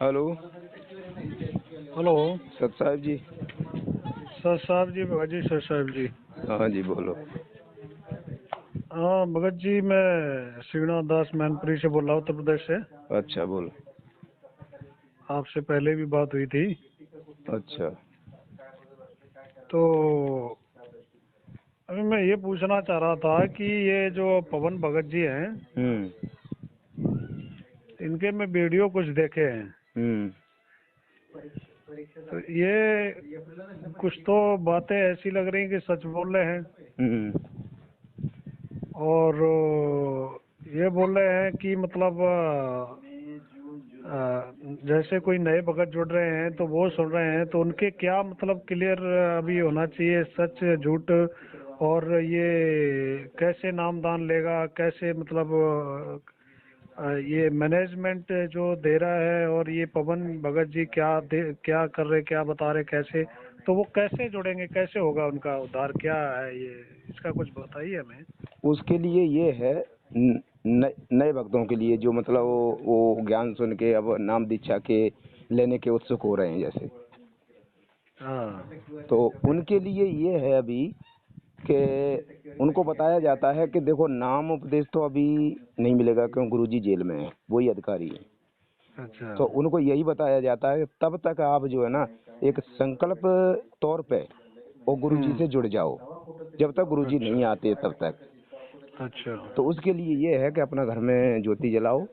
Hello. Hello. सत साहब जी। Sir साहब जी, भगत जी, सर साहब जी। हाँ जी, बोलो। हाँ भगत जी, मैं श्रीनाथ दास मैनपुरी से बोल रहा हूँ, उत्तर प्रदेश से। अच्छा, बोलो। आपसे पहले भी बात हुई थी। अच्छा। तो अभी मैं ये पूछना चाह रहा था कि ये जो पवन भगत जी हैं, इनके मैं वीडियो कुछ देखे हैं। हम्म। तो ये कुछ तो बातें ऐसी लग रही कि सच बोल रहे हैं, हम्म। और ये बोल रहे हैं कि मतलब जैसे कोई नए भगत जुड़ रहे हैं तो वो सुन रहे हैं, तो उनके क्या मतलब क्लियर अभी होना चाहिए, सच झूठ, और ये कैसे नामदान लेगा, कैसे मतलब ये मैनेजमेंट जो दे रहा है, और ये पवन भगत जी क्या कर रहे, क्या बता रहे, कैसे, तो वो कैसे जुड़ेंगे, कैसे होगा उनका उद्धार, क्या है ये, इसका कुछ बताइए हमें। उसके लिए ये है, नए भक्तों के लिए जो मतलब वो ज्ञान सुन के अब नाम दीक्षा के लेने के उत्सुक हो रहे हैं जैसे, हाँ। तो उनके लिए ये है अभी कि उनको बताया जाता है कि देखो, नाम उपदेश तो अभी नहीं मिलेगा, क्यों, गुरुजी जेल में है, वही अधिकारी है। अच्छा। तो उनको यही बताया जाता है तब तक आप जो है ना, एक संकल्प तौर पे और गुरुजी से जुड़ जाओ, जब तक गुरुजी नहीं अच्छा। आते तब तक। अच्छा। तो उसके लिए ये है कि अपना घर में ज्योति जलाओ,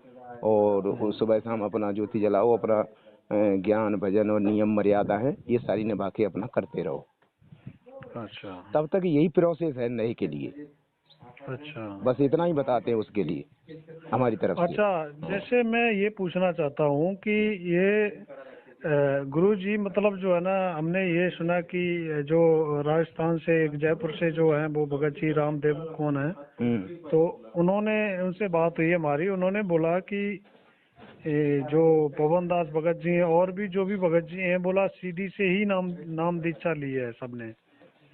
और सुबह शाम अपना ज्योति जलाओ, अपना ज्ञान भजन और नियम मर्यादा है ये सारी निभा के अपना करते रहो। अच्छा। तब तक यही प्रोसेस है नए के लिए। अच्छा। बस इतना ही बताते हैं उसके लिए हमारी तरफ से। अच्छा, जैसे मैं ये पूछना चाहता हूँ कि ये गुरु जी मतलब जो है ना, हमने ये सुना कि जो राजस्थान से, एक जयपुर से जो है वो भगत जी रामदेव कौन है, तो उन्होंने, उनसे बात हुई हमारी, उन्होंने बोला कि जो पवन दास भगत जी हैं और भी जो भी भगत जी हैं, बोला सीधी से ही नाम दीक्षा ली है सबने।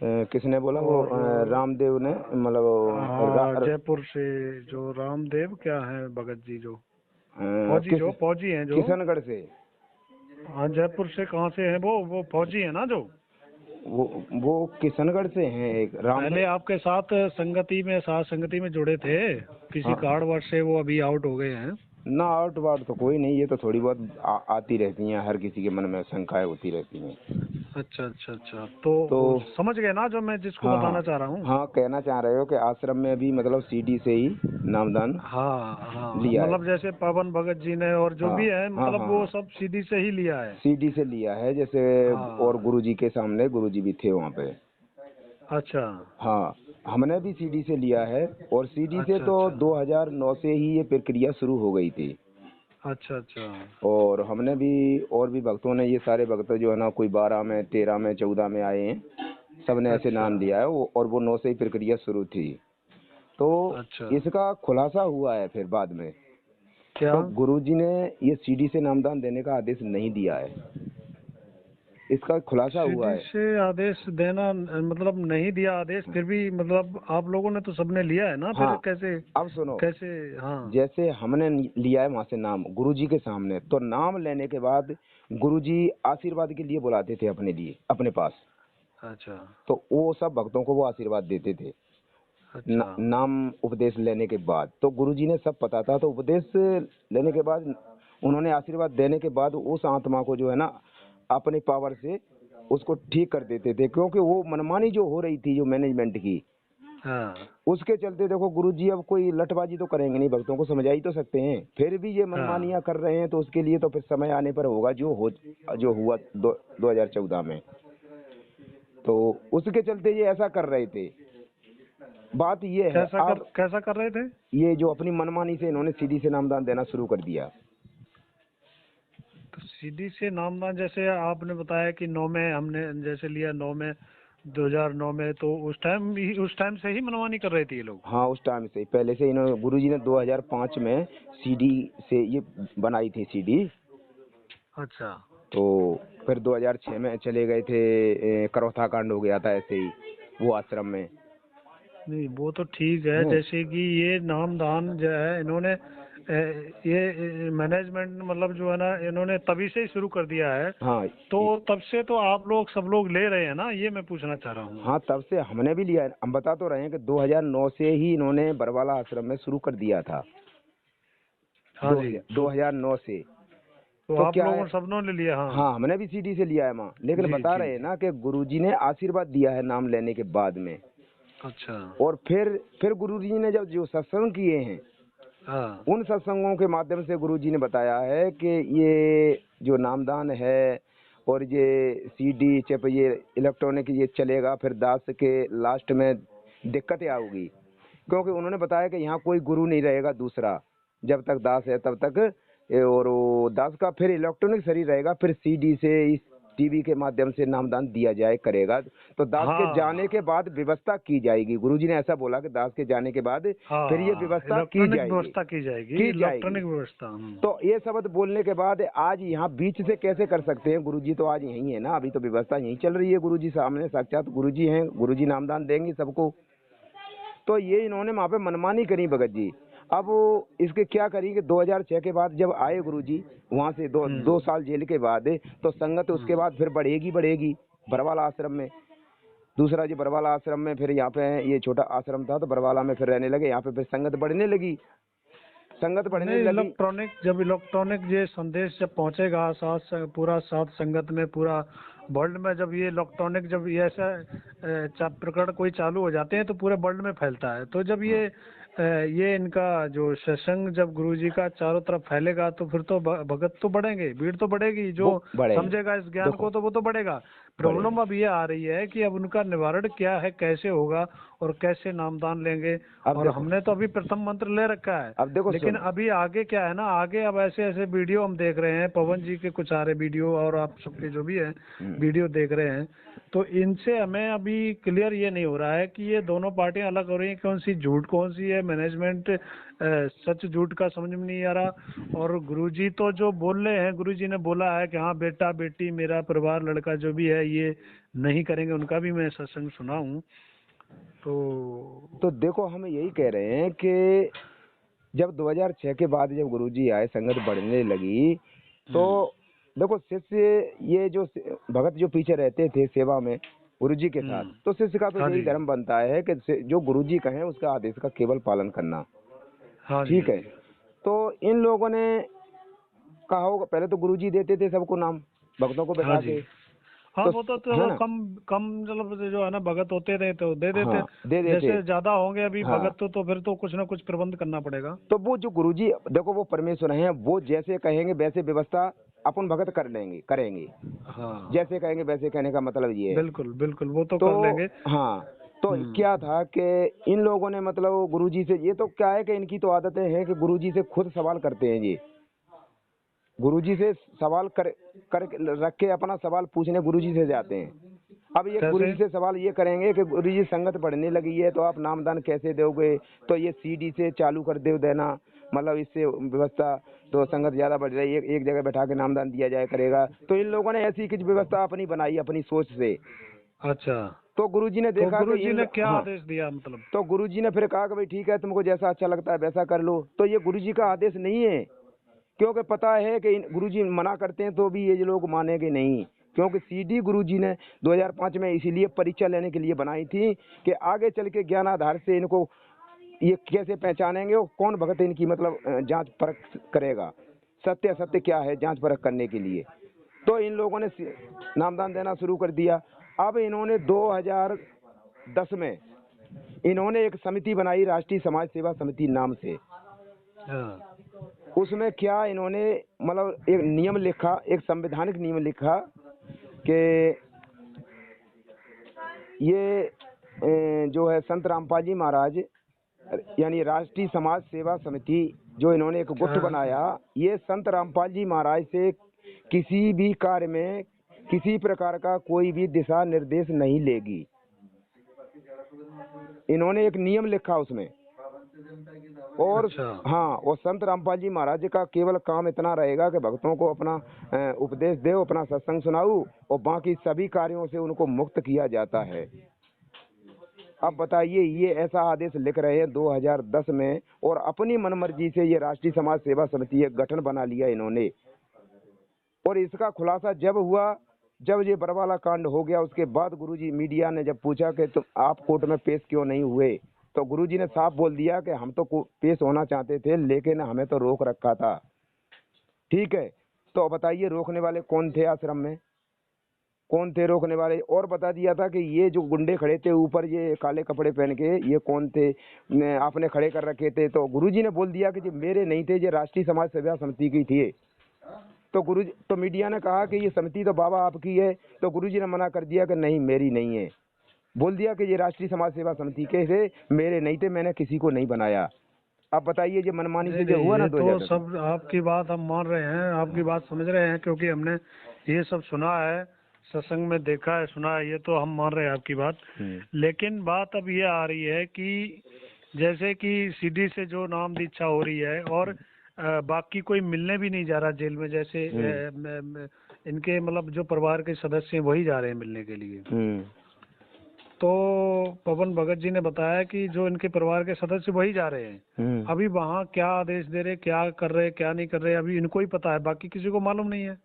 किसने बोला? वो और रामदेव ने, मतलब हाँ, जयपुर से जो रामदेव क्या है भगत जी, जो किस, फौजी हैं जो, किशनगढ़ से। हाँ जयपुर से कहाँ से हैं वो फौजी है ना जो वो किशनगढ़ से हैं एक पहले रामदेव। आपके साथ साथ संगति में जुड़े थे, किसी हाँ कारणवश से वो अभी आउट हो गए हैं। ना, आउट वाउट तो कोई नहीं, ये तो थोड़ी बहुत आती रहती हैं, हर किसी के मन में शंकाएं होती रहती हैं। अच्छा अच्छा अच्छा, तो तो वो समझ गए ना जो मैं जिसको हाँ हाँ बताना चाह रहा हूँ। हाँ, कहना चाह रहे हो कि आश्रम में भी मतलब सीडी से ही नामदान हाँ हाँ, लिया है। मतलब जैसे पवन भगत जी ने और जो हाँ भी है, हाँ मतलब हाँ वो हाँ, सब सीधी से ही लिया है। सीडी से लिया है जैसे। और हाँ। गुरुजी के सामने गुरुजी भी थे वहाँ पे। अच्छा हाँ, हमने भी सीडी से लिया है, और सीडी से अच्छा तो अच्छा 2009 से ही ये प्रक्रिया शुरू हो गई थी। अच्छा अच्छा और हमने भी, और भी भक्तों ने, ये सारे भक्त जो है ना, कोई 12 में, 13 में, 14 में आए हैं, सबने ऐसे अच्छा नाम लिया है और वो 9 से ही प्रक्रिया शुरू थी। तो अच्छा। इसका खुलासा हुआ है फिर बाद में। क्या? तो गुरुजी ने ये सीडी से नामदान देने का आदेश नहीं दिया है, इसका खुलासा हुआ सीधी है। से आदेश देना मतलब नहीं दिया आदेश, फिर भी मतलब आप लोगों ने तो सबने लिया है ना, फिर हाँ, कैसे अब सुनो, कैसे? हाँ। जैसे हमने लिया है वहां से नाम गुरुजी के सामने, तो नाम लेने के बाद गुरुजी आशीर्वाद के लिए बुलाते थे अपने लिए, अपने पास। अच्छा तो वो सब भक्तों को वो आशीर्वाद देते थे। अच्छा नाम उपदेश लेने के बाद तो गुरुजी ने सब पता था, तो उपदेश लेने के बाद उन्होंने आशीर्वाद देने के बाद उस आत्मा को जो है ना, अपनी पावर से उसको ठीक कर देते थे, क्योंकि वो मनमानी जो हो रही थी जो मैनेजमेंट की, हाँ उसके चलते देखो गुरुजी अब कोई लठबाजी तो करेंगे नहीं, भक्तों को समझा ही तो सकते हैं, फिर भी ये हाँ। मनमानियां कर रहे हैं, तो उसके लिए तो फिर समय आने पर होगा जो हुआ 2014 में। तो उसके चलते ये ऐसा कर रहे थे। बात ये है, अब कैसा कर रहे थे? ये जो अपनी मनमानी से इन्होंने सीधी से नामदान देना शुरू कर दिया। तो सीधी से नामदान, जैसे आपने बताया कि 9 में हमने जैसे लिया, 9 में 2009 में, तो उस टाइम से ही मनमानी कर रहे थे ये लोग। हाँ, उस टाइम से पहले से इन्होंने, गुरुजी ने 2005 में सीडी से ये बनाई थी सीडी। अच्छा। तो फिर 2006 में चले गए थे, करौथा कांड हो गया था ऐसे ही वो आश्रम में। नहीं वो तो ठीक है, हैं? जैसे कि ये नामदान जो है इन्होंने ये मैनेजमेंट मतलब जो है ना इन्होंने तभी से ही शुरू कर दिया है, हाँ तो तब से तो आप लोग सब लोग ले रहे हैं ना, ये मैं पूछना चाह रहा हूँ। हाँ, तब से हमने भी लिया है। हम बता तो रहे हैं कि 2009 से ही इन्होंने बरवाला आश्रम में शुरू कर दिया था। हाँ जी, 2009 से। तो तो आप क्या लोगों है, ने सबनों ने लिया। हाँ हाँ हमने भी सीडी से लिया है माँ, लेकिन जी बता जी रहे हैं जी। ना कि गुरुजी ने आशीर्वाद दिया है नाम लेने के बाद में। अच्छा। और फिर गुरुजी ने जब जो सत्संग किए हैं, हाँ उन सत्संगों के माध्यम से गुरुजी ने बताया है कि ये जो नामदान है और ये सीडी चिप ये इलेक्ट्रॉनिक ये चलेगा, फिर दास के लास्ट में दिक्कतें आऊगी, क्योंकि उन्होंने बताया कि यहाँ कोई गुरु नहीं रहेगा दूसरा, जब तक दास है तब तक। और वो दास का फिर इलेक्ट्रॉनिक शरीर रहेगा, फिर सीडी से इस टीवी के माध्यम से नामदान दिया जाए करेगा। तो दास के जाने हाँ के बाद व्यवस्था की जाएगी, गुरुजी ने ऐसा बोला कि दास के जाने के बाद फिर ये हाँ, व्यवस्था की इलेक्ट्रॉनिक जाएगी, व्यवस्था की जाएगी, की जाएगी। इलेक्ट्रॉनिक व्यवस्था। तो ये शब्द बोलने के बाद आज यहाँ बीच से कैसे कर सकते हैं, गुरुजी तो आज यहीं है ना, अभी तो व्यवस्था यहीं चल रही है, गुरुजी सामने साक्षात गुरुजी हैं, गुरुजी नामदान देंगे सबको। तो ये इन्होंने वहाँ पे मनमानी करी भगत जी। अब इसके क्या करी कि 2006 के बाद जब आए गुरुजी वहाँ से दो साल जेल के बाद, तो संगत उसके बाद फिर बढ़ेगी बरवाला आश्रम में। दूसरा जी बरवाला आश्रम में, फिर यहाँ पे ये छोटा आश्रम था तो बरवाला में फिर रहने लगे, यहाँ पे फिर संगत बढ़ने लगी, संगत बढ़ने नहीं, लगी। इलेक्ट्रॉनिक ये संदेश जब पहुंचेगा पूरा साथ संगत में, पूरा वर्ल्ड में, जब ये इलेक्ट्रॉनिक जब ये ऐसा प्रकरण कोई चालू हो जाते हैं तो पूरे वर्ल्ड में फैलता है। तो जब ये इनका जो सत्संग जब गुरुजी का चारों तरफ फैलेगा तो फिर तो भगत तो बढ़ेंगे, भीड़ तो बढ़ेगी, जो वो बढ़ेगी, समझेगा इस ज्ञान को तो वो तो बढ़ेगा। प्रॉब्लम अब ये आ रही है कि अब उनका निवारण क्या है, कैसे होगा और कैसे नामदान लेंगे। अब और देखो, हमने तो अभी प्रथम मंत्र ले रखा है, अब देखो लेकिन सुनो, अभी आगे क्या है ना, आगे अब ऐसे ऐसे वीडियो हम देख रहे हैं, पवन जी के कुछ आ रहे वीडियो और आप सबके जो भी है वीडियो देख रहे हैं, तो इनसे हमें अभी क्लियर ये नहीं हो रहा है कि ये दोनों पार्टियां अलग हो रही हैं, कौन सी झूठ कौन सी है, मैनेजमेंट सच झूठ का समझ में नहीं आ रहा। और गुरुजी तो जो बोल रहे हैं, गुरुजी ने बोला है कि हाँ बेटा बेटी मेरा परिवार लड़का जो भी है ये नहीं करेंगे, उनका भी मैं सत्संग सुना हूँ। तो देखो हम यही कह रहे हैं कि जब 2006 के बाद जब गुरुजी आए, संगत बढ़ने लगी, तो देखो शिष्य ये जो भगत जो पीछे रहते थे सेवा में गुरुजी के साथ, तो शिष्य का तो हाँ यही जी, धर्म बनता है कि जो गुरुजी कहें उसका आदेश का केवल पालन करना। हाँ जी, ठीक है। तो इन लोगों ने कहा होगा, पहले तो गुरुजी देते थे सबको नाम, भक्तों को हाँ बैठा जी। के, हाँ तो वो तो है चलो ना, कम कम मतलब जो है ना भगत होते थे तो दे देते, हाँ दे देते, जैसे ज्यादा होंगे अभी हाँ। भगत तो फिर तो कुछ ना कुछ प्रबंध करना पड़ेगा। तो वो जो गुरुजी देखो वो परमेश्वर हैं, वो जैसे कहेंगे वैसे व्यवस्था अपन भगत कर लेंगे, करेंगे, हाँ जैसे कहेंगे वैसे, कहने का मतलब ये है। बिल्कुल बिल्कुल, वो तो तो कर लेंगे। हाँ, तो क्या था कि इन लोगों ने मतलब गुरुजी से, ये तो क्या है कि इनकी तो आदतें हैं कि गुरुजी से खुद सवाल करते हैं, ये गुरुजी से सवाल कर रख के अपना सवाल पूछने गुरुजी से जाते हैं। अब ये कैसे? गुरुजी से सवाल ये करेंगे कि गुरुजी संगत बढ़ने लगी है तो आप नामदान कैसे दोगे, तो ये सीडी से चालू कर दे देना, मतलब इससे व्यवस्था, तो संगत ज्यादा बढ़ रही है, एक जगह बैठा के नामदान दिया जाए करेगा। तो इन लोगों ने ऐसी कुछ व्यवस्था अपनी बनाई अपनी सोच से। अच्छा, तो गुरुजी ने तो देखा कि गुरुजी ने क्या हाँ, आदेश दिया मतलब? तो गुरुजी ने फिर कहा कि भाई ठीक है, तुमको जैसा अच्छा लगता है वैसा कर लो। तो ये गुरुजी का आदेश नहीं है, क्योंकि पता है कि गुरुजी मना करते हैं तो भी ये लोग मानेंगे नहीं, क्योंकि सीडी गुरुजी ने 2005 में इसीलिए परीक्षा लेने के लिए बनाई थी कि आगे चल के ज्ञान आधार से इनको ये कैसे पहचानेंगे और कौन भगत इनकी मतलब जांच परख करेगा, सत्य असत्य क्या है जांच परख करने के लिए। तो इन लोगों ने नामदान देना शुरू कर दिया। अब इन्होंने 2010 में इन्होंने एक समिति बनाई, राष्ट्रीय समाज सेवा समिति नाम से। हाँ, उसमें क्या इन्होंने मतलब एक नियम लिखा, एक संवैधानिक नियम लिखा कि ये जो है संत रामपाल जी महाराज यानी राष्ट्रीय समाज सेवा समिति जो इन्होंने एक गुट बनाया, ये संत रामपाल जी महाराज से किसी भी कार्य में किसी प्रकार का कोई भी दिशा निर्देश नहीं लेगी। इन्होंने एक नियम लिखा उसमें। और हाँ, और संत रामपाल जी महाराज का केवल काम इतना रहेगा कि भक्तों को अपना उपदेश दे, अपना सत्संग सुनाऊ, और बाकी सभी कार्यों से उनको मुक्त किया जाता है। अब बताइए, ये ऐसा आदेश लिख रहे हैं 2010 में, और अपनी मनमर्जी से ये राष्ट्रीय समाज सेवा समिति एक गठन बना लिया इन्होंने। और इसका खुलासा जब हुआ, जब ये बरवाला कांड हो गया, उसके बाद गुरुजी मीडिया ने जब पूछा कि तुम आप कोर्ट में पेश क्यों नहीं हुए, तो गुरुजी ने साफ बोल दिया कि हम तो पेश होना चाहते थे, लेकिन हमें तो रोक रखा था। ठीक है, तो बताइए रोकने वाले कौन थे आश्रम में, कौन थे रोकने वाले? और बता दिया था कि ये जो गुंडे खड़े थे ऊपर, ये काले कपड़े पहन के, ये कौन थे, आपने खड़े कर रखे थे। तो गुरुजी ने बोल दिया कि ये मेरे नहीं थे, ये राष्ट्रीय समाज सेवा समिति की थी। तो मीडिया ने कहा कि ये समिति तो बाबा आपकी है, तो गुरुजी ने मना कर दिया कि नहीं, मेरी नहीं है। बोल दिया कि ये राष्ट्रीय समाज सेवा समिति के थे, मेरे नहीं थे, मैंने किसी को नहीं बनाया। अब बताइए, ये मनमानी से जो हुआ ना ये तो 2010। सब आपकी बात हम मान रहे हैं, आपकी बात समझ रहे हैं, क्योंकि हमने ये सब सुना है, सत्संग में देखा है, सुना है, ये तो हम मान रहे हैं आपकी बात। लेकिन बात अब ये आ रही है कि जैसे कि सीडी से जो नाम दीक्षा हो रही है, और बाकी कोई मिलने भी नहीं जा रहा जेल में, जैसे इनके मतलब जो परिवार के सदस्य हैं वही जा रहे हैं मिलने के लिए। तो पवन भगत जी ने बताया कि जो इनके परिवार के सदस्य वही जा रहे हैं। अभी वहाँ क्या आदेश दे रहे, क्या कर रहे, क्या नहीं कर रहे, अभी इनको ही पता है, बाकी किसी को मालूम नहीं है।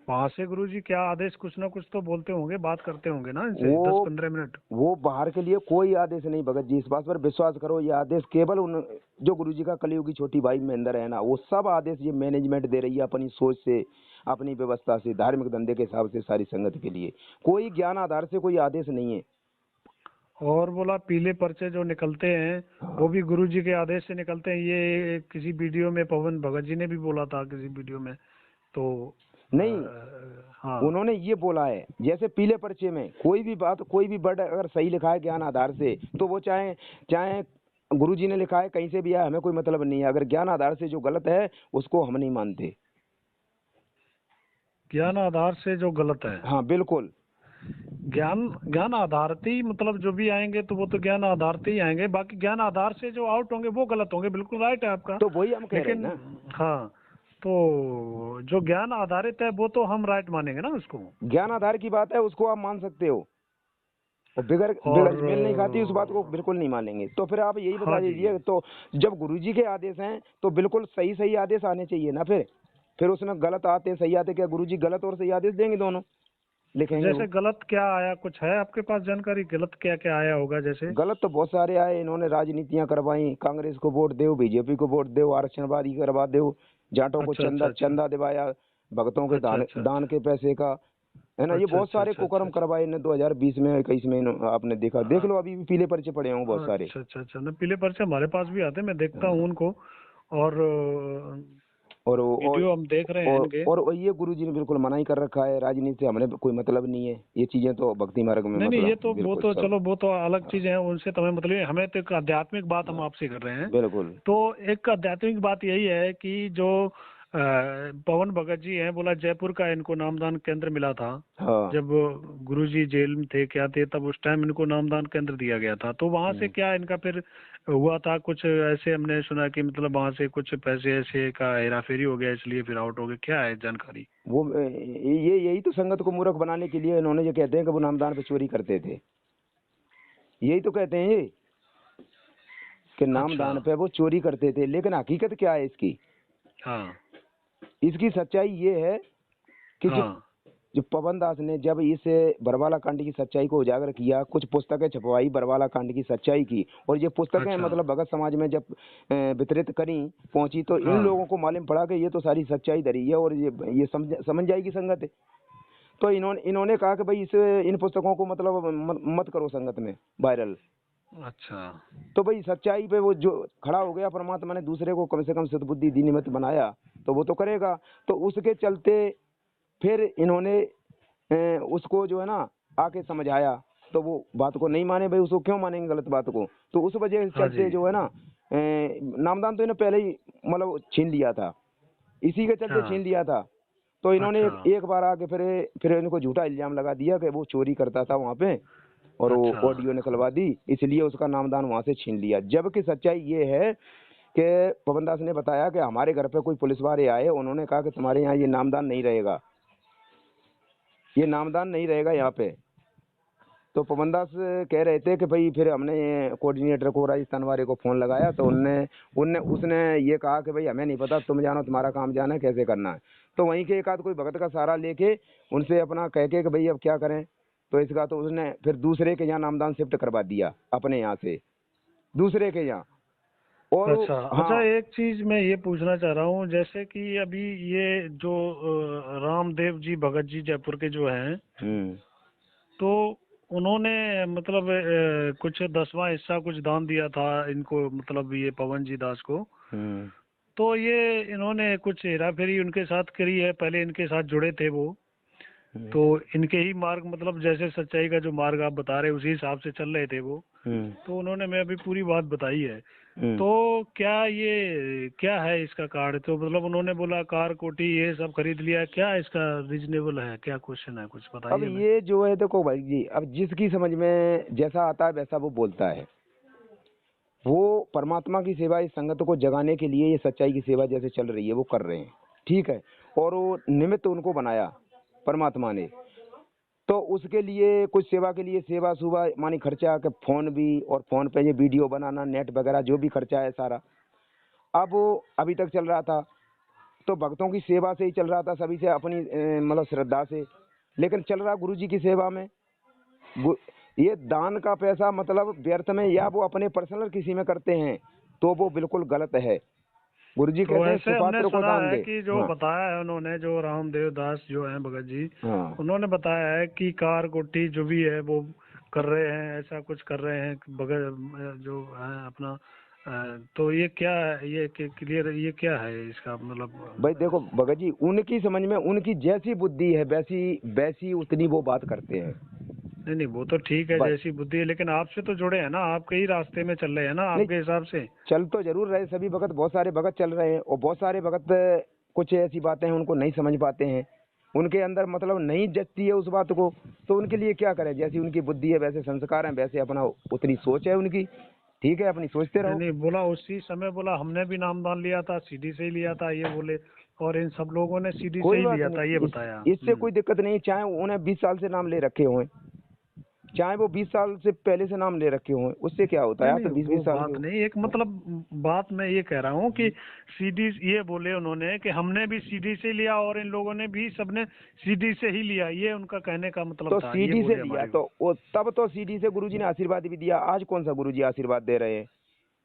वहाँ से गुरुजी क्या आदेश, कुछ ना कुछ तो बोलते होंगे, बात करते होंगे ना इनसे 10-15 मिनट। वो बाहर के लिए कोई आदेश नहीं भगत जी, इस बात पर विश्वास करो। ये आदेश केवल उन जो गुरुजी का कलियुगी छोटी भाई महेंद्र है ना, वो सब आदेश ये मैनेजमेंट दे रही है अपनी सोच से, अपनी व्यवस्था से, धार्मिक धंधे के हिसाब से सारी संगत के लिए। कोई ज्ञान आधार से कोई आदेश नहीं है। और बोला पीले पर्चे जो निकलते हैं वो भी गुरुजी के आदेश से निकलते हैं, ये किसी वीडियो में पवन भगत जी ने भी बोला था किसी वीडियो में। तो नहीं, हाँ, उन्होंने ये बोला है, जैसे पीले पर्चे में कोई भी बात, कोई भी वर्ड अगर सही लिखा है ज्ञान आधार से, तो वो चाहे चाहे गुरुजी ने लिखा है कहीं से भी आया, हमें कोई मतलब नहीं है। अगर ज्ञान आधार से जो गलत है उसको हम नहीं मानते। ज्ञान आधार से जो गलत है, हाँ बिल्कुल। ज्ञान आधारित ही, मतलब जो भी आएंगे तो वो तो ज्ञान आधारित ही आएंगे, बाकी ज्ञान आधार से जो आउट होंगे वो गलत होंगे। बिल्कुल राइट है आपका। तो वही हम कह रहे हैं लेकिन ना। हाँ, तो जो ज्ञान आधारित है वो तो हम राइट मानेंगे ना उसको। ज्ञान आधार की बात है, उसको आप मान सकते हो, और बिगड़ मेल नहीं खाती उस बात को बिल्कुल नहीं मानेंगे। तो फिर आप यही बता हाँ जी। दीजिए, तो जब गुरुजी के आदेश हैं तो बिल्कुल सही सही आदेश आने चाहिए ना। फिर उसमें गलत आते सही आते, क्या गुरुजी गलत और सही आदेश देंगे? दोनों लिखेंगे जैसे वो। गलत क्या आया, कुछ है आपके पास जानकारी, गलत क्या क्या आया होगा? जैसे गलत तो बहुत सारे आए। इन्होंने राजनीतियां करवाई, कांग्रेस को वोट दो, बीजेपी को वोट दो, आरक्षणवादी करवा दो, जाटों को अच्छा अच्छा अच्छा चंदा दिवाया, भक्तों के अच्छा अच्छा दान के पैसे का, है ना। ये अच्छा बहुत अच्छा सारे अच्छा कुकर्म अच्छा करवाए ने 2020 में, 21 में। आपने देखा, देख लो, अभी भी पीले पर्चे पड़े होंगे बहुत सारे। अच्छा अच्छा अच्छा। ना पीले पर्चे हमारे पास भी आते हैं, मैं देखता हूँ उनको, और और वीडियो हम देख रहे हैं इनके। और ये गुरुजी ने बिल्कुल मना ही कर रखा है, राजनीति से हमें कोई मतलब नहीं है। ये चीजें तो भक्ति मार्ग में नहीं नहीं, मतलब ये तो वो बिल्कुल तो सब। चलो, वो तो अलग चीजें हैं, उनसे तो हमें मतलब है, हमें तो एक आध्यात्मिक बात हम आपसे कर रहे हैं। बिल्कुल। तो एक आध्यात्मिक बात यही है कि जो पवन भगत जी हैं, बोला जयपुर का इनको नामदान केंद्र मिला था। हाँ। जब गुरुजी जेल में थे क्या थे, तब उस टाइम इनको नामदान केंद्र दिया गया था। तो वहां से क्या इनका फिर हुआ था कुछ ऐसे, हमने सुना कि मतलब वहां से कुछ पैसे ऐसे का हेरा फेरी हो गया, इसलिए फिर आउट हो गए, क्या है जानकारी? वो ये यही तो संगत को मूर्ख बनाने के लिए इन्होंने जो कहते हैं कि वो नामदान पे चोरी करते थे, यही तो कहते हैं ये कि नामदान अच्छा। पे वो चोरी करते थे। लेकिन हकीकत क्या है इसकी? हाँ इसकी सच्चाई ये है कि जो हाँ जो पवन दास ने जब इस बरवाला कांड की सच्चाई को उजागर किया, कुछ पुस्तकें छपवाई बरवाला कांड की सच्चाई की, और ये पुस्तकें अच्छा। मतलब भगत समाज में जब वितरित करी, पहुंची, तो इन हाँ लोगों को मालूम पड़ा कि ये तो सारी सच्चाई धरी है, और ये समझ जाएगी संगत है। तो इन्होंने कहा कि भाई इन पुस्तकों को मतलब मत करो संगत में वायरल। अच्छा तो भाई सच्चाई पे वो जो खड़ा हो गया, परमात्मा ने दूसरे को कम से कम सद्बुद्धि दी, निमित्त बनाया, तो वो तो करेगा। तो उसके चलते फिर इन्होंने उसको जो है ना आके समझाया, तो वो बात को नहीं माने। भाई उसको क्यों मानेंगे गलत बात को? तो उस वजह से हाँ जी। चलते जो है ना नामदान तो इन्हें पहले ही मतलब छीन लिया था, इसी के चलते हाँ। छीन लिया था। तो इन्होंने अच्छा एक बार आके फिर इनको झूठा इल्जाम लगा दिया कि वो चोरी करता था वहाँ पे, और वो अच्छा ऑडियो निकलवा दी, इसलिए उसका नामदान वहाँ से छीन लिया। जबकि सच्चाई ये है कि पवन दास ने बताया कि हमारे घर पे कोई पुलिस वाले आए, उन्होंने कहा कि तुम्हारे यहाँ ये नामदान नहीं रहेगा, ये नामदान नहीं रहेगा यहाँ पे। तो पवन दास कह रहे थे कि भाई फिर हमने कोऑर्डिनेटर को राजस्थान वाले को फोन लगाया तो उसने ये कहा कि भाई हमें नहीं पता, तुम जानो, तुम्हारा काम जाना है, कैसे करना है। तो वहीं के एक आध कोई भगत का सहारा लेके उनसे अपना कह के कि भाई अब क्या करें, तो इसका तो उसने फिर दूसरे के यहाँ नामदान शिफ्ट करवा दिया, अपने यहाँ से दूसरे के यहाँ। और अच्छा अच्छा, हाँ, एक चीज मैं ये पूछना चाह रहा हूँ, जैसे कि अभी ये जो रामदेव जी भगत जी जयपुर के जो हैं, तो उन्होंने मतलब कुछ 10वां हिस्सा कुछ दान दिया था इनको, मतलब ये पवन जी दास को। तो ये इन्होंने कुछ हेरा फेरी उनके साथ करी है, पहले इनके साथ जुड़े थे वो, तो इनके ही मार्ग, मतलब जैसे सच्चाई का जो मार्ग आप बता रहे उसी हिसाब से चल रहे थे वो। तो उन्होंने मैं अभी पूरी बात बताई है। तो क्या है इसका कार्ड? तो मतलब उन्होंने बोला कार कोटी ये सब खरीद लिया, क्या इसका रीजनेबल है, क्या क्वेश्चन है, कुछ अब बताइए ना। ये जो है देखो भाई जी, अब जिसकी समझ में जैसा आता है वैसा वो बोलता है। वो परमात्मा की सेवा, इस संगत को जगाने के लिए ये सच्चाई की सेवा जैसे चल रही है वो कर रहे हैं, ठीक है। और वो निमित्त उनको बनाया परमात्मा ने, तो उसके लिए कुछ सेवा के लिए सेवा सुबह मानी खर्चा के फोन भी, और फोन पे ये वीडियो बनाना, नेट वगैरह जो भी खर्चा है सारा, अब वो अभी तक चल रहा था। तो भक्तों की सेवा से ही चल रहा था, सभी से अपनी मतलब श्रद्धा से, लेकिन चल रहा गुरु जी की सेवा में। ये दान का पैसा मतलब व्यर्थ में या वो अपने पर्सनल किसी में करते हैं तो वो बिल्कुल गलत है। गुरु जी तो कहते हैं ऐसे हमने सुपात्र को सुना दान है दे। कि जो हाँ बताया है उन्होंने, जो रामदेव दास जो हैं भगत जी, हाँ उन्होंने बताया है कि कार कोटी जो भी है वो कर रहे हैं, ऐसा कुछ कर रहे हैं बगैर जो है अपना। तो ये क्या है, ये क्लियर, ये क्या है इसका भाई मतलब? देखो भगत जी, उनकी समझ में उनकी जैसी बुद्धि है वैसी वैसी उतनी वो बात करते हैं। नहीं नहीं, वो तो ठीक है बस। जैसी बुद्धि है, लेकिन आपसे तो जुड़े हैं ना, आपके ही रास्ते में चल रहे हैं ना नहीं, आपके हिसाब से। चल तो जरूर रहे सभी भगत, बहुत सारे भगत चल रहे हैं, और बहुत सारे भगत कुछ ऐसी बातें हैं उनको नहीं समझ पाते हैं, उनके अंदर मतलब नहीं जचती है उस बात को। तो उनके लिए क्या करें, जैसी उनकी बुद्धि है वैसे संस्कार हैं, वैसे अपना उतनी सोच है उनकी, ठीक है, अपनी सोचते नहीं रहो। नहीं, बोला उसी समय, बोला हमने भी नामदान लिया था, सीडी से ही लिया था ये बोले, और इन सब लोगों ने सीडी से कोई ही बात लिया था ये नहीं, बताया। इससे कोई दिक्कत नहीं, चाहे उन्हें 20 साल से नाम ले रखे हों, चाहे वो 20 साल से पहले से नाम ले रखे हों, उससे क्या होता है, नहीं आप नहीं, तो 20-20 वो साल के बात हो। नहीं, एक मतलब बात मैं ये कह रहा हूँ कि सीडी, ये बोले उन्होंने कि हमने भी सीडी से लिया और इन लोगों ने भी, सबने सीडी से ही लिया, ये उनका कहने का मतलब तो था, ये सीडी से बोले लिया हमारे को। तो वो तब तो सीडी से गुरुजी ने आशीर्वाद भी दिया। आज कौन सा गुरुजी आशीर्वाद दे रहे हैं?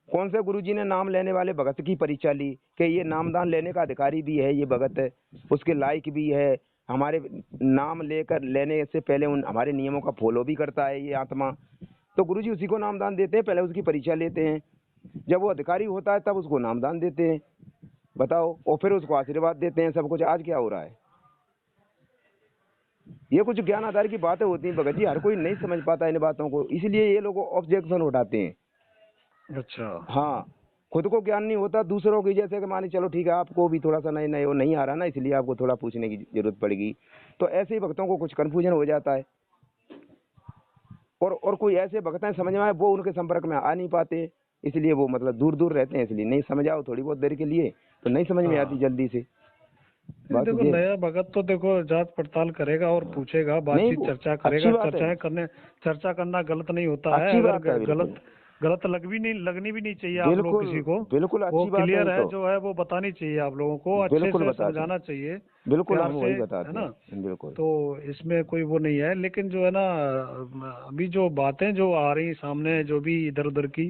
कौन से गुरुजी ने नाम लेने वाले भगत की परीक्षा ली कि ये नामदान लेने का अधिकारी भी है, ये भगत है, उसके लायक भी है, हमारे नाम लेकर लेने से पहले उन हमारे नियमों का फॉलो भी करता है ये आत्मा। तो गुरुजी उसी को नामदान देते हैं, पहले उसकी परीक्षा लेते हैं, जब वो अधिकारी होता है तब उसको नामदान देते हैं, बताओ, और फिर उसको आशीर्वाद देते हैं सब कुछ। आज क्या हो रहा है? ये कुछ ज्ञान आधार की बातें होती हैं भगत जी, हर कोई नहीं समझ पाता इन बातों को, इसलिए ये लोग ऑब्जेक्शन उठाते हैं। अच्छा। हाँ, खुद को ज्ञान नहीं होता, दूसरों की, जैसे कि माने चलो ठीक है आपको भी थोड़ा सा नए नए वो नहीं आ रहा ना, इसलिए आपको थोड़ा पूछने की जरूरत पड़ेगी, तो ऐसे ही भक्तों को कुछ कंफ्यूजन हो जाता है। और कोई ऐसे भक्त हैं समझ में आए, वो उनके संपर्क में आ नहीं पाते, इसलिए वो मतलब दूर दूर रहते हैं, इसलिए नहीं समझ आओ थोड़ी बहुत देर के लिए तो नहीं समझ में आती हाँ, जल्दी से। नहीं बात देखो, ये नया भगत तो देखो जांच पड़ताल करेगा और पूछेगा, नहीं, बातचीत वो चर्चा अच्छी करेगा, बात है, चर्चा करना गलत नहीं होता है, अच्छी अगर बात है, बिल्कुल गलत गलत लगनी भी नहीं चाहिए आप लोग बिल्कुल किसी को। बिल्कुल वो अच्छी बात है, क्लियर वो है तो जो है वो बतानी चाहिए आप लोगों को, अच्छे बिल्कुल से बताते हैं, समझाना चाहिए, बिल्कुल प्यार हम से, वही है बताते ना। हैं, बिल्कुल। तो इसमें कोई वो नहीं है, लेकिन जो है ना, अभी जो बातें जो आ रही सामने, जो भी इधर उधर की,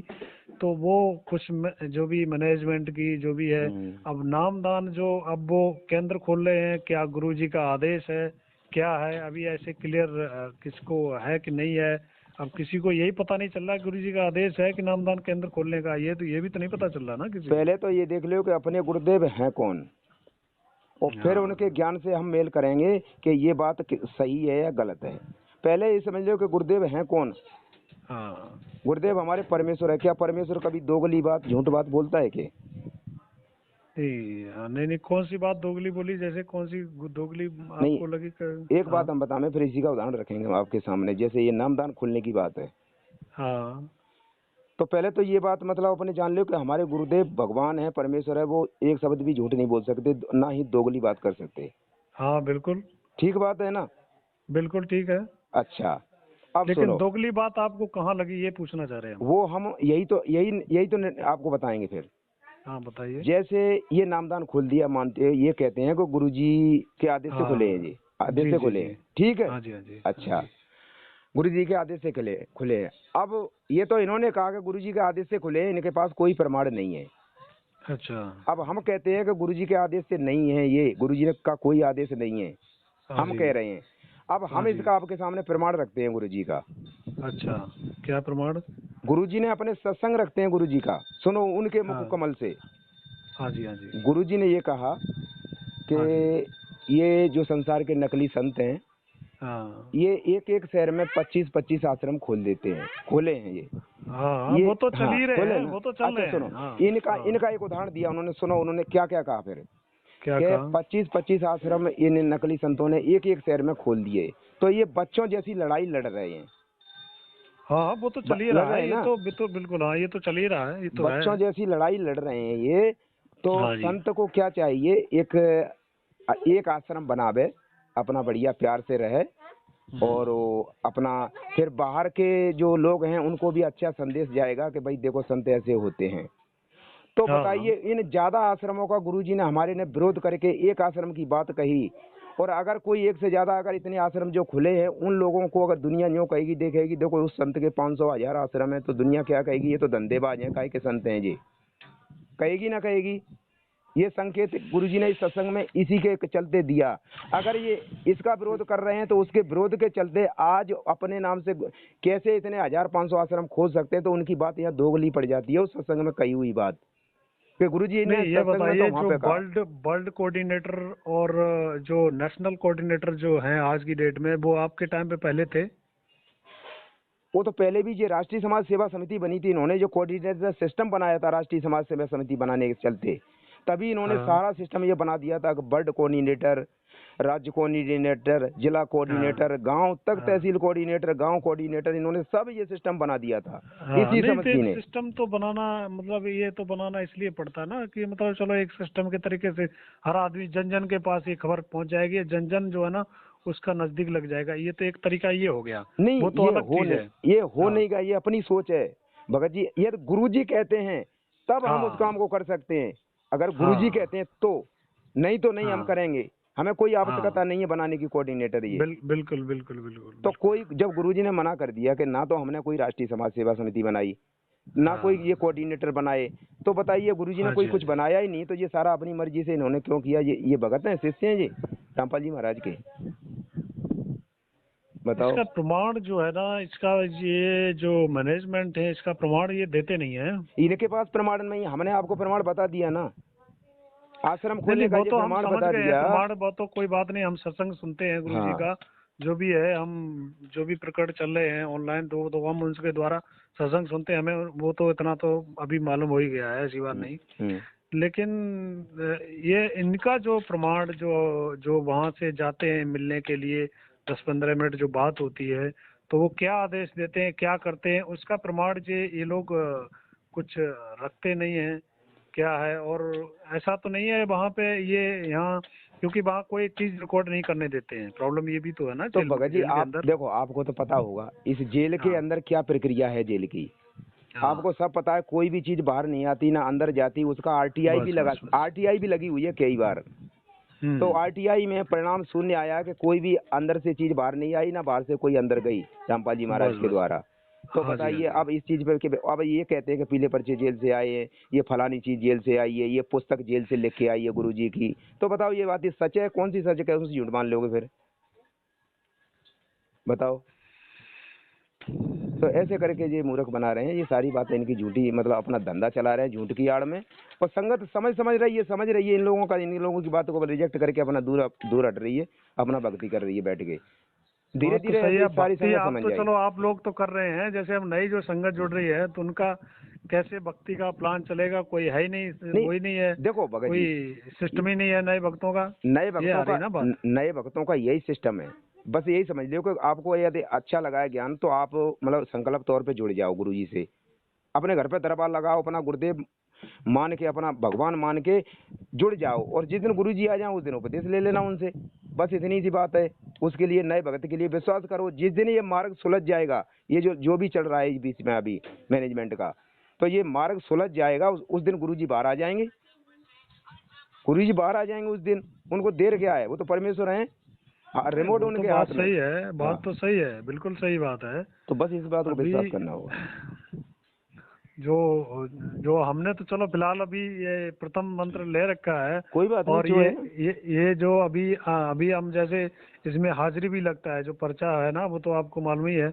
तो वो कुछ जो भी मैनेजमेंट की जो भी है, अब नामदान जो अब वो केंद्र खोल रहे हैं, क्या गुरु जी का आदेश है, क्या है, अभी ऐसे क्लियर किसको है कि नहीं है, अब किसी को यही पता नहीं चल रहा गुरु जी का आदेश है कि नामदान केंद्र खोलने का, ये तो ये भी तो नहीं पता चल रहा ना किसी को। पहले तो ये देख लो कि अपने गुरुदेव हैं कौन, और फिर हाँ उनके ज्ञान से हम मेल करेंगे कि ये बात सही है या गलत है। पहले ये समझ लो कि गुरुदेव हैं कौन। हाँ। गुरुदेव हमारे परमेश्वर है। क्या परमेश्वर कभी दोगली बात, झूठ बात बोलता है कि? नहीं नहीं, कौन सी बात दोगली बोली, जैसे कौन सी दोगली नहीं, आपको लगी एक हाँ बात हम बताएं, फिर इसी का उदाहरण रखेंगे हम आपके सामने। जैसे ये नामदान खुलने की बात है, हाँ तो पहले तो ये बात मतलब अपने जान लो कि हमारे गुरुदेव भगवान है, परमेश्वर है, वो एक शब्द भी झूठ नहीं बोल सकते, ना ही दोगली बात कर सकते। हाँ, बिल्कुल ठीक बात है ना? बिल्कुल ठीक है। अच्छा, अब लेकिन सुनो, दोगली बात आपको कहाँ लगी, ये पूछना चाह रहे हैं हम। वो हम यही तो आपको बताएंगे फिर। हाँ बताइए। जैसे ये नामदान खोल दिया, मानते हैं, ये कहते हैं कि गुरुजी के आदेश से खुले हैं, हाँ जी आदेश जी से जी खुले जी। हैं, ठीक है। हाँ जी हाँ जी हाँ अच्छा, जी। गुरुजी के आदेश से खुले खुले हैं। अब ये तो इन्होंने कहा कि गुरुजी के आदेश से खुले हैं, इनके पास कोई प्रमाण नहीं है। अच्छा। अब हम कहते हैं कि गुरुजी के आदेश से नहीं है, ये गुरुजी का कोई आदेश नहीं है, हाँ हम जी। कह रहे हैं। अब हाँ हम जी। इसका आपके सामने प्रमाण रखते हैं गुरुजी का। अच्छा, क्या प्रमाण? गुरुजी ने अपने सत्संग रखते हैं गुरुजी का, सुनो उनके मुख हाँ कमल से। हाँ जी हाँ जी। गुरुजी ने ये कहा कि हाँ जी। ये जो संसार के नकली संत हैं, हाँ ये एक एक शहर में 25-25 आश्रम खोल देते हैं, खोले हैं ये। हाँ, ये वो तो चल हाँ ही रहे खोले हैं, ना। वो तो चल अच्छा रहे सुनो, हैं। हाँ इनका हाँ। इनका एक उदाहरण दिया उन्होंने, सुनो उन्होंने क्या क्या कहा फिर, क्या कि कहा? 25-25 आश्रम इन नकली संतों ने एक एक शहर में खोल दिए, तो ये बच्चों जैसी लड़ाई लड़ रहे हैं। हाँ हाँ, वो तो चल ही लड़ रहा रहे है, हैं ये ना, तो बिल्कुल, हाँ ये तो चल ही रहा है, ये तो है। बच्चों जैसी लड़ाई लड़ रहे हैं ये। तो हाँ जी। संत को क्या चाहिए, एक एक आश्रम बनावे, अपना बढ़िया प्यार से रहे, और वो अपना फिर बाहर के जो लोग हैं उनको भी अच्छा संदेश जाएगा कि भाई देखो संत ऐसे होते हैं। तो हाँ हाँ। बताइए, इन ज्यादा आश्रमों का गुरुजी ने हमारे ने विरोध करके एक आश्रम की बात कही, और अगर कोई एक से ज्यादा अगर इतने आश्रम जो खुले हैं, उन लोगों को अगर दुनिया यूँ कहेगी, देखेगी देखो उस संत के 500-1000 आश्रम है, तो दुनिया क्या कहेगी, ये तो धंधेबाज हैं, काहे के संत हैं जी, कहेगी ना कहेगी। ये संकेत गुरुजी ने इस सत्संग में इसी के चलते दिया। अगर ये इसका विरोध कर रहे हैं तो उसके विरोध के चलते आज अपने नाम से कैसे इतने 1000-500 आश्रम खोल सकते हैं, तो उनकी बात यहाँ दोगली पड़ जाती है उस सत्संग में कही हुई बात कि गुरुजी ने नहीं, ये सत्संग में तो बताइए, वहां जो पे कहा। वर्ल्ड कोऑर्डिनेटर और जो नेशनल कोऑर्डिनेटर जो हैं आज की डेट में, वो आपके टाइम पे पहले थे? वो तो पहले भी ये राष्ट्रीय समाज सेवा समिति बनी थी, इन्होंने जो कोऑर्डिनेटर सिस्टम बनाया था राष्ट्रीय समाज सेवा समिति बनाने के चलते, तभी इन्होंने हाँ सारा सिस्टम ये बना दिया था कि वर्ल्ड कोऑर्डिनेटर, राज्य कोऑर्डिनेटर, जिला हाँ कोऑर्डिनेटर, गांव तक हाँ तहसील कोऑर्डिनेटर, गांव कोऑर्डिनेटर, इन्होंने सब ये सिस्टम बना दिया था हाँ। इसी नहीं तो समिति एक ने। सिस्टम तो बनाना, मतलब ये तो बनाना इसलिए पड़ता है ना कि मतलब चलो एक सिस्टम के तरीके से हर आदमी, जन जन के पास ये खबर पहुंच जाएगी, जन जन जो है ना उसका नजदीक लग जाएगा, ये तो एक तरीका ये हो गया। नहीं वो तो अलग चीज है। ये हो हाँ नहीं गया, ये अपनी सोच है भगत जी। ये गुरु जी कहते हैं तब हम उस काम हाँ को कर सकते हैं, अगर गुरु जी हाँ कहते हैं तो, नहीं तो नहीं हम हाँ करेंगे। हमें कोई आवश्यकता हाँ। नहीं है बनाने की कोऑर्डिनेटर ये। बिल्कुल बिल्कुल बिल्कुल तो बिल्कुल। कोई जब गुरुजी ने मना कर दिया कि ना तो हमने कोई राष्ट्रीय समाज सेवा समिति बनाई, ना कोई हाँ ये कोऑर्डिनेटर बनाए, तो बताइए गुरुजी ने हाँ कोई जी हाँ कुछ जी। बनाया ही नहीं, तो ये सारा अपनी मर्जी से इन्होंने क्यों किया? ये भगत हैं, शिष्य हैं जी रामपाल जी महाराज के, बताओ। इसका प्रमाण जो है ना, इसका ये जो मैनेजमेंट है, इसका प्रमाण ये देते नहीं है। इनके पास प्रमाण नहीं, हमने आपको प्रमाण बता दिया ना, आश्रम नहीं नहीं, खोलने का वो ये तो हम प्रमाण समझ बता गए हैं दिया। प्रमाण, वो तो कोई बात नहीं, हम सत्संग सुनते हैं गुरु जी हाँ। का, जो भी है, हम जो भी प्रकट चल रहे हैं ऑनलाइन, तो हम उनके द्वारा सत्संग सुनते हैं, हमें वो तो इतना तो अभी मालूम हो ही गया है, ऐसी बात नहीं। हम्म। लेकिन ये इनका जो प्रमाण, जो जो वहां से जाते हैं मिलने के लिए, 10-15 मिनट जो बात होती है, तो वो क्या आदेश देते हैं, क्या करते हैं, उसका प्रमाण ये लोग कुछ रखते नहीं है क्या है। और ऐसा तो नहीं है वहाँ पे, ये यहाँ, क्योंकि वहाँ कोई चीज रिकॉर्ड नहीं करने देते हैं, प्रॉब्लम ये भी तो है ना, तो भगत जी जेल के आप अंदर। देखो, आपको तो पता होगा इस जेल के हाँ अंदर क्या प्रक्रिया है जेल की, हाँ। आपको सब पता है। कोई भी चीज बाहर नहीं आती ना अंदर जाती, उसका आरटीआई भी बस लगा, बस बस। आरटीआई भी लगी हुई है कई बार। तो आरटीआई में परिणाम शून्य आया कि कोई भी अंदर से चीज बाहर नहीं आई, ना बाहर से कोई अंदर गई रामपाल जी महाराज बस के बस। द्वारा। तो हाँ जी हाँ बताइए जी। अब इस चीज पे अब ये कहते हैं कि पीले पर्चे जेल से आए हैं, ये फलानी चीज जेल से आई है, ये पुस्तक जेल से लिख के आई है गुरुजी की, तो बताओ ये बात सच है? कौन सी सच है, कौन सी झूठ मान लोगे फिर, बताओ। तो ऐसे करके ये मूर्ख बना रहे हैं, ये सारी बातें इनकी झूठी, मतलब अपना धंधा चला रहे हैं झूठ की आड़ में। और संगत समझ रही है इन लोगों का, इन लोगों की बातों को रिजेक्ट करके अपना दूर हट रही है, अपना भक्ति कर रही है बैठ के। धीरे बात तो धीरे सही ऐसे है, सारी भक्ति संगत आप समझ तो, जाएगी। चलो आप लोग तो कर रहे हैं, जैसे अब नई जो संगत जुड़ रही है, तो उनका कैसे भक्ति का प्लान चलेगा? कोई है ही नहीं, नहीं वही नहीं है, देखो भगत कोई जी, सिस्टम ही नहीं है नए भक्तों का, ये आ रही ना बात। नए भक्तों का यही सिस्टम है। बस यही समझ लो कि आपको यदि अच्छा लगा है ज्ञान, तो आप मतलब संकल्प तौर पे जुड़ जाओ गुरुजी से, अपने घर पे दरबार लगाओ, अपना गुरुदेव मान के, अपना भगवान मान के जुड़ जाओ, और जिस दिन गुरुजी आ जाए उस दिन उपदेश ले लेना उनसे, बस इतनी सी बात है। उसके लिए नए भगत के लिए विश्वास करो। जिस दिन ये मार्ग सुलझ जाएगा, ये जो जो भी चल रहा है इस बीच में अभी मैनेजमेंट का, तो ये मार्ग सुलझ जाएगा। उस दिन गुरुजी बाहर आ जाएंगे, गुरुजी बाहर आ जाएंगे उस दिन। उनको देर क्या है, वो तो परमेश्वर हैं। हाँ, रिमोट वो तो उनके बात हाथ में। सही है, हाँ, बात तो सही है, बिल्कुल सही बात है। तो बस इस बात को अभी विश्वास करना होगा। जो जो हमने तो चलो फिलहाल अभी ये प्रथम मंत्र ले रखा है। कोई बात नहीं, और जो है ये जो अभी हम जैसे इसमें हाजिरी भी लगता है, जो पर्चा है ना वो तो आपको मालूम ही है,